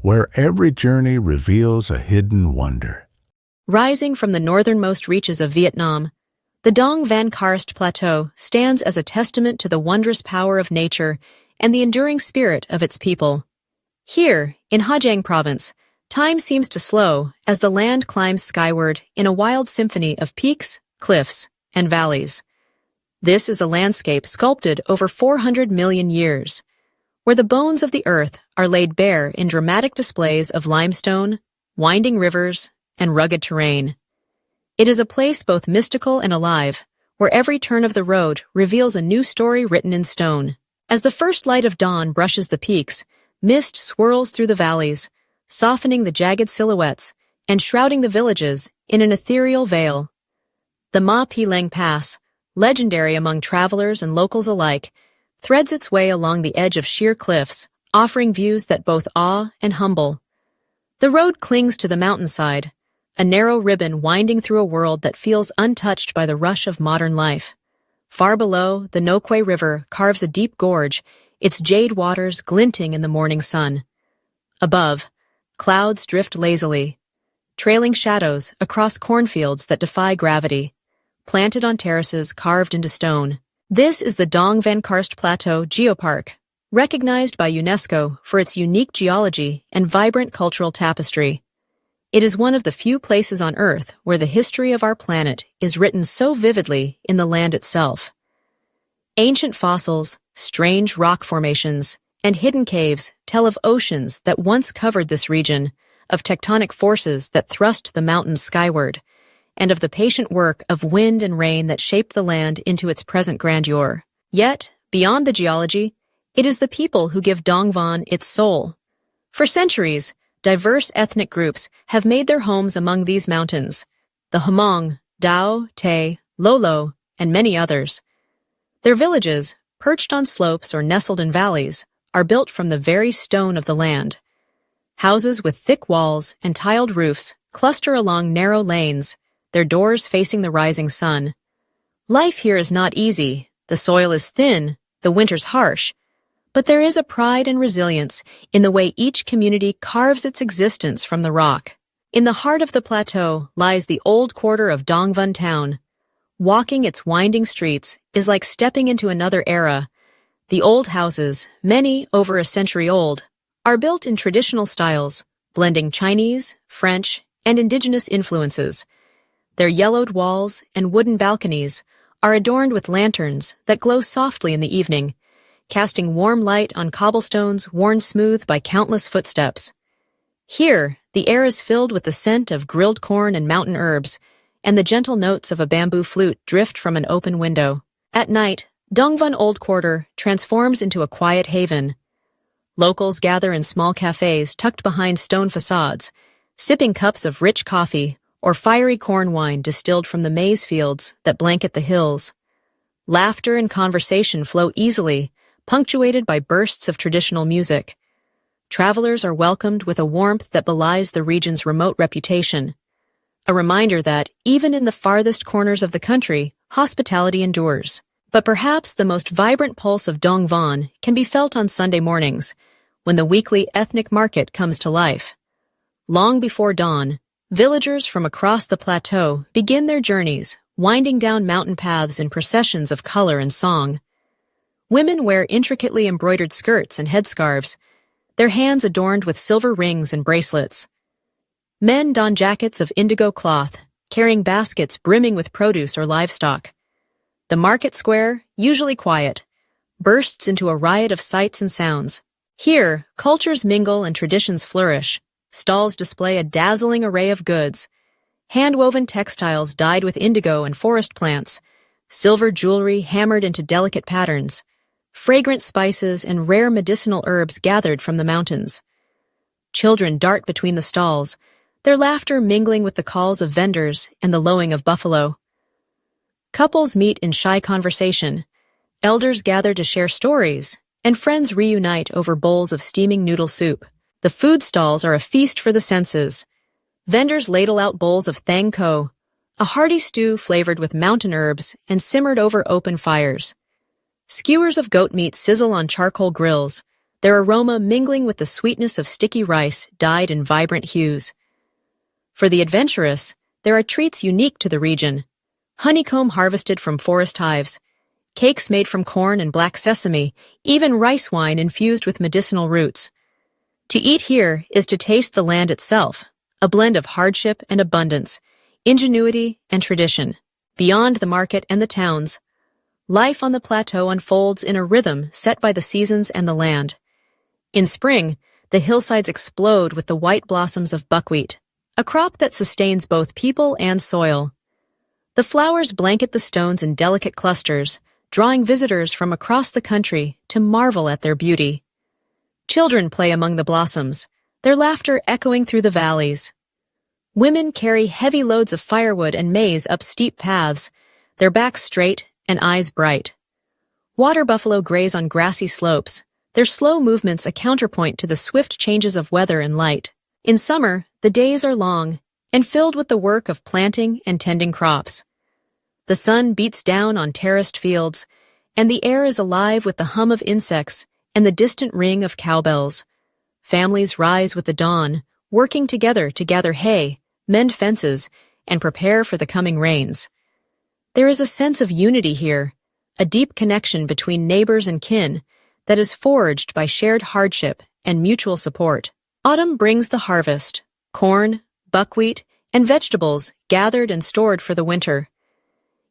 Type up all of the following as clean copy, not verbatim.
where every journey reveals a hidden wonder. Rising from the northernmost reaches of Vietnam, the Dong Van Karst Plateau stands as a testament to the wondrous power of nature and the enduring spirit of its people. Here, in Ha Giang Province, time seems to slow as the land climbs skyward in a wild symphony of peaks, cliffs, and valleys. This is a landscape sculpted over 400 million years, where the bones of the earth are laid bare in dramatic displays of limestone, winding rivers, and rugged terrain. It is a place both mystical and alive, where every turn of the road reveals a new story written in stone. As the first light of dawn brushes the peaks, mist swirls through the valleys, softening the jagged silhouettes and shrouding the villages in an ethereal veil. The Ma Pileng Pass, legendary among travelers and locals alike, threads its way along the edge of sheer cliffs, offering views that both awe and humble. The road clings to the mountainside, a narrow ribbon winding through a world that feels untouched by the rush of modern life. Far below, the No Quay River carves a deep gorge, its jade waters glinting in the morning sun. Above, clouds drift lazily, trailing shadows across cornfields that defy gravity, planted on terraces carved into stone. This is the Dong Van Karst Plateau Geopark, recognized by UNESCO for its unique geology and vibrant cultural tapestry. It is one of the few places on Earth where the history of our planet is written so vividly in the land itself. Ancient fossils, strange rock formations, and hidden caves tell of oceans that once covered this region, of tectonic forces that thrust the mountains skyward, and of the patient work of wind and rain that shaped the land into its present grandeur. Yet, beyond the geology, it is the people who give Dong Van its soul. For centuries, diverse ethnic groups have made their homes among these mountains: the Hmong, Dao, Tay, Lolo, and many others. Their villages, perched on slopes or nestled in valleys, are built from the very stone of the land. Houses with thick walls and tiled roofs cluster along narrow lanes, their doors facing the rising sun. Life here is not easy, the soil is thin, the winters harsh, but there is a pride and resilience in the way each community carves its existence from the rock. In the heart of the plateau lies the old quarter of Dong Van Town. Walking its winding streets is like stepping into another era. The old houses, many over a century old, are built in traditional styles, blending Chinese, French, and indigenous influences. Their yellowed walls and wooden balconies are adorned with lanterns that glow softly in the evening, casting warm light on cobblestones worn smooth by countless footsteps. Here, the air is filled with the scent of grilled corn and mountain herbs, and the gentle notes of a bamboo flute drift from an open window. At night, Dong Van Old Quarter transforms into a quiet haven. Locals gather in small cafes tucked behind stone facades, sipping cups of rich coffee or fiery corn wine distilled from the maize fields that blanket the hills. Laughter and conversation flow easily, punctuated by bursts of traditional music. Travelers are welcomed with a warmth that belies the region's remote reputation. A reminder that, even in the farthest corners of the country, hospitality endures. But perhaps the most vibrant pulse of Dong Van can be felt on Sunday mornings, when the weekly ethnic market comes to life. Long before dawn, villagers from across the plateau begin their journeys, winding down mountain paths in processions of color and song. Women wear intricately embroidered skirts and headscarves, their hands adorned with silver rings and bracelets. Men don jackets of indigo cloth, carrying baskets brimming with produce or livestock. The market square, usually quiet, bursts into a riot of sights and sounds. Here, cultures mingle and traditions flourish. Stalls display a dazzling array of goods: hand-woven textiles dyed with indigo and forest plants, silver jewelry hammered into delicate patterns, fragrant spices and rare medicinal herbs gathered from the mountains. Children dart between the stalls, their laughter mingling with the calls of vendors and the lowing of buffalo. Couples meet in shy conversation, elders gather to share stories, and friends reunite over bowls of steaming noodle soup. The food stalls are a feast for the senses. Vendors ladle out bowls of thang ko, a hearty stew flavored with mountain herbs and simmered over open fires. Skewers of goat meat sizzle on charcoal grills, their aroma mingling with the sweetness of sticky rice dyed in vibrant hues. For the adventurous, there are treats unique to the region: honeycomb harvested from forest hives, cakes made from corn and black sesame, even rice wine infused with medicinal roots. To eat here is to taste the land itself, a blend of hardship and abundance, ingenuity and tradition. Beyond the market and the towns, life on the plateau unfolds in a rhythm set by the seasons and the land. In spring, the hillsides explode with the white blossoms of buckwheat, a crop that sustains both people and soil. The flowers blanket the stones in delicate clusters, drawing visitors from across the country to marvel at their beauty. Children play among the blossoms, their laughter echoing through the valleys. Women carry heavy loads of firewood and maize up steep paths, their backs straight and eyes bright. Water buffalo graze on grassy slopes, their slow movements a counterpoint to the swift changes of weather and light. In summer, the days are long and filled with the work of planting and tending crops. The sun beats down on terraced fields, and the air is alive with the hum of insects and the distant ring of cowbells. Families rise with the dawn, working together to gather hay, mend fences, and prepare for the coming rains. There is a sense of unity here, a deep connection between neighbors and kin that is forged by shared hardship and mutual support. Autumn brings the harvest: corn, buckwheat, and vegetables gathered and stored for the winter.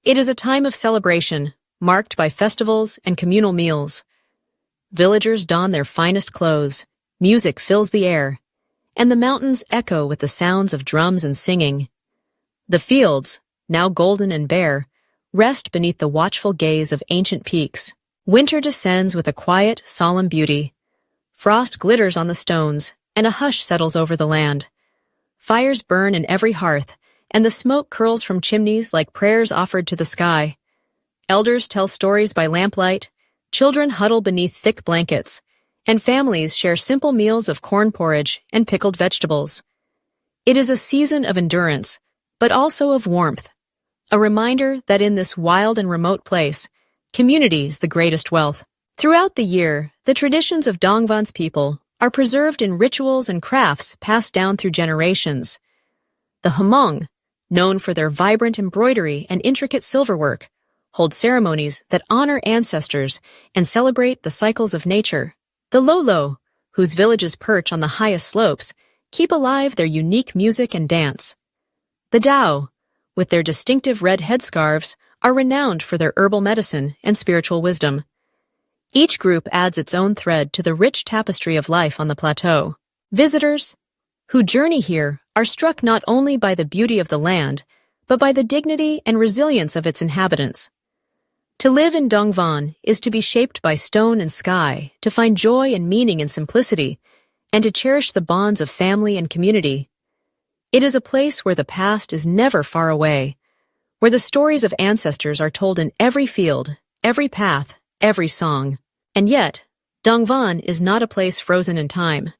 It is a time of celebration, marked by festivals and communal meals. Villagers don their finest clothes, music fills the air, and the mountains echo with the sounds of drums and singing. The fields, now golden and bare, rest beneath the watchful gaze of ancient peaks. Winter descends with a quiet, solemn beauty. Frost glitters on the stones, and a hush settles over the land. Fires burn in every hearth, and the smoke curls from chimneys like prayers offered to the sky. Elders tell stories by lamplight, children huddle beneath thick blankets, and families share simple meals of corn porridge and pickled vegetables. It is a season of endurance, but also of warmth, a reminder that in this wild and remote place, community is the greatest wealth. Throughout the year, the traditions of Dong Van's people are preserved in rituals and crafts passed down through generations. The Hmong, known for their vibrant embroidery and intricate silverwork, hold ceremonies that honor ancestors and celebrate the cycles of nature. The Lolo, whose villages perch on the highest slopes, keep alive their unique music and dance. The Dao, with their distinctive red headscarves, are renowned for their herbal medicine and spiritual wisdom. Each group adds its own thread to the rich tapestry of life on the plateau. Visitors who journey here are struck not only by the beauty of the land, but by the dignity and resilience of its inhabitants. To live in Dong Van is to be shaped by stone and sky, to find joy and meaning in simplicity, and to cherish the bonds of family and community. It is a place where the past is never far away, where the stories of ancestors are told in every field, every path, every song. And yet, Dong Van is not a place frozen in time.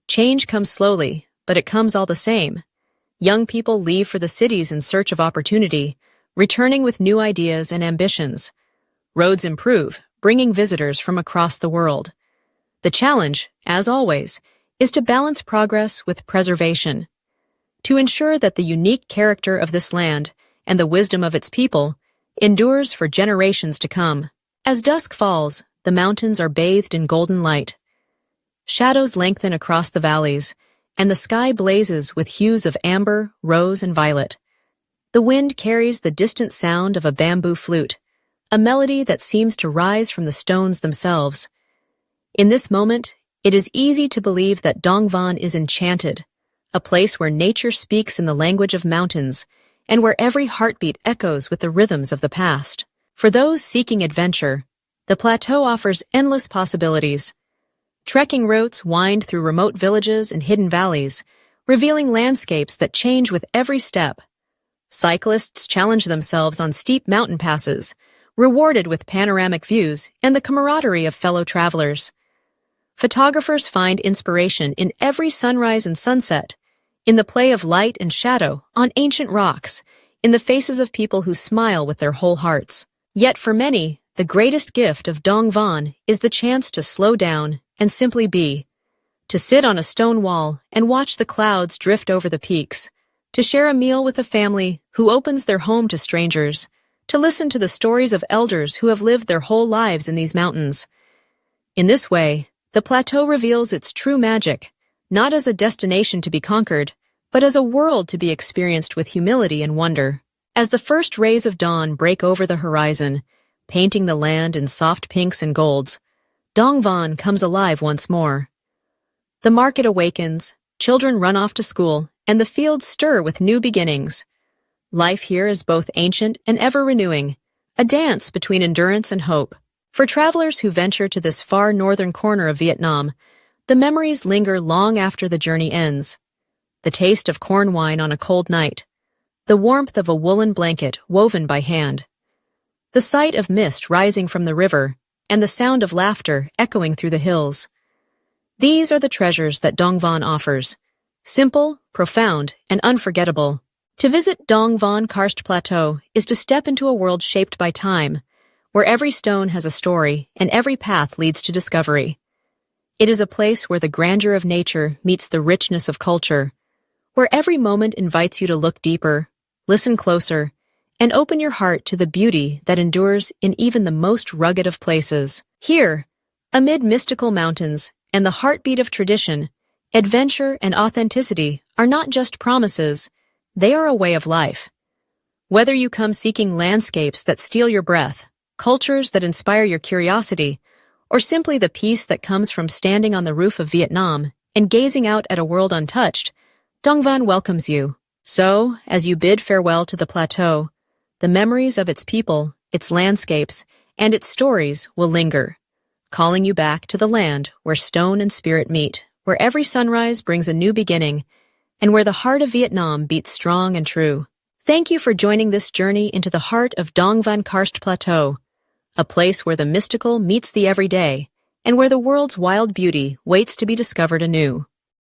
Change comes slowly, but it comes all the same. Young people leave for the cities in search of opportunity, returning with new ideas and ambitions. Roads improve, bringing visitors from across the world. The challenge, as always, is to balance progress with preservation, to ensure that the unique character of this land and the wisdom of its people endures for generations to come. As dusk falls, the mountains are bathed in golden light. Shadows lengthen across the valleys, and the sky blazes with hues of amber, rose, and violet. The wind carries the distant sound of a bamboo flute, a melody that seems to rise from the stones themselves. In this moment, it is easy to believe that Dong Van is enchanted, a place where nature speaks in the language of mountains, and where every heartbeat echoes with the rhythms of the past. For those seeking adventure, the plateau offers endless possibilities. Trekking routes wind through remote villages and hidden valleys, revealing landscapes that change with every step. Cyclists challenge themselves on steep mountain passes, rewarded with panoramic views and the camaraderie of fellow travelers. Photographers find inspiration in every sunrise and sunset, in the play of light and shadow on ancient rocks, in the faces of people who smile with their whole hearts. Yet for many, the greatest gift of Dong Van is the chance to slow down and simply be. To sit on a stone wall and watch the clouds drift over the peaks. To share a meal with a family who opens their home to strangers. To listen to the stories of elders who have lived their whole lives in these mountains. In this way, the plateau reveals its true magic, not as a destination to be conquered, but as a world to be experienced with humility and wonder. As the first rays of dawn break over the horizon, painting the land in soft pinks and golds, Dong Van comes alive once more. The market awakens, children run off to school, and the fields stir with new beginnings. Life here is both ancient and ever-renewing, a dance between endurance and hope. For travelers who venture to this far northern corner of Vietnam, the memories linger long after the journey ends. The taste of corn wine on a cold night, the warmth of a woolen blanket woven by hand, the sight of mist rising from the river, and the sound of laughter echoing through the hills. These are the treasures that Dong Van offers, simple, profound, and unforgettable. To visit Dong Van Karst Plateau is to step into a world shaped by time, where every stone has a story and every path leads to discovery. It is a place where the grandeur of nature meets the richness of culture, where every moment invites you to look deeper, listen closer, and open your heart to the beauty that endures in even the most rugged of places. Here, amid mystical mountains and the heartbeat of tradition, adventure and authenticity are not just promises, they are a way of life. Whether you come seeking landscapes that steal your breath, cultures that inspire your curiosity, or simply the peace that comes from standing on the roof of Vietnam and gazing out at a world untouched, Dong Van welcomes you. So, as you bid farewell to the plateau, the memories of its people, its landscapes, and its stories will linger, calling you back to the land where stone and spirit meet, where every sunrise brings a new beginning, and where the heart of Vietnam beats strong and true. Thank you for joining this journey into the heart of Dong Van Karst Plateau, a place where the mystical meets the everyday, and where the world's wild beauty waits to be discovered anew.